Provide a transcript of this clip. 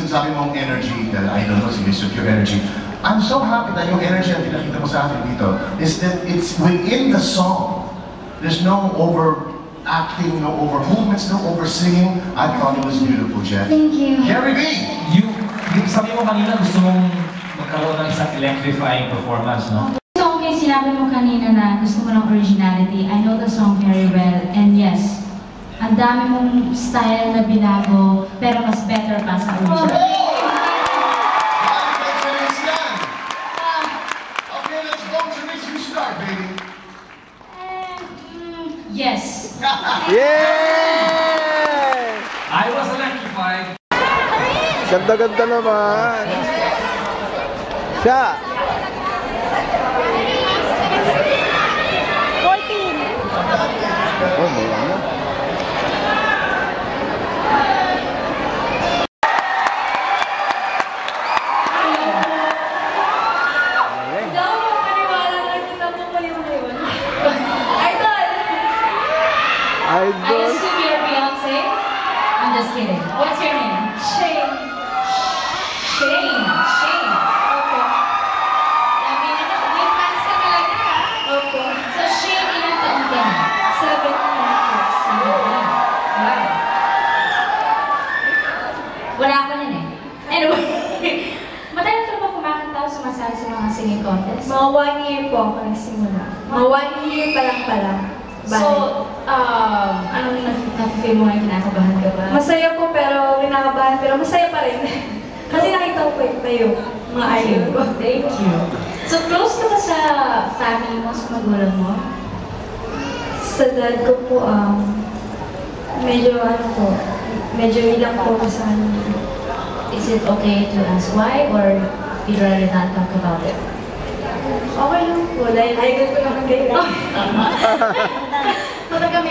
sinasabi mong energy, that I don't know, sinisip your energy. I'm so happy that yung energy ang pinakita mo sa akin dito is that it's within the song. There's no over-acting, no over-movements, no over-singing. I thought it was beautiful, Jen. Thank you. Carrie B! Yung sabi mo kanina, gusto mong magkaroon ng isang electrifying performance, no? So, okay, sinabi mo kanina na gusto mo ng originality. I know the song very well, and yes, ang dami mong style na binago, pero mas better pa sa original. Okay, let's go, Therese, you start, baby. Yes. Yay! I was electrified. Ganda-ganda naman. Siya. 14. Oh, may ano? I assume you're Beyonce? I'm just kidding. What's your name? Shane. Shane. Shane. Opo. May fans ka talaga, ha? Opo. So, Shane, ilang taon ka na? 17. Wow. Wala ka nun eh. Anyway, matagal ka ba kumakanta o sumasali sa mga singing contest? Mga 1 year po ako nagsimula. Mga 1 year pa lang pala. So, anong nafe-feel mo ngayon? Kinakabahan ka ba? Masaya po pero kinakabahan pero masaya pa rin. Kasi nakita ko kayo, mga idol ko. Thank you. So, close ka ba sa family mo, sa magulang mo? Sa dad ko po, medyo medyo ilang po sa kanila. Is it okay to ask why or you'd rather not talk about it? Okay lang po, dahil idol ko naman kayo. Matagal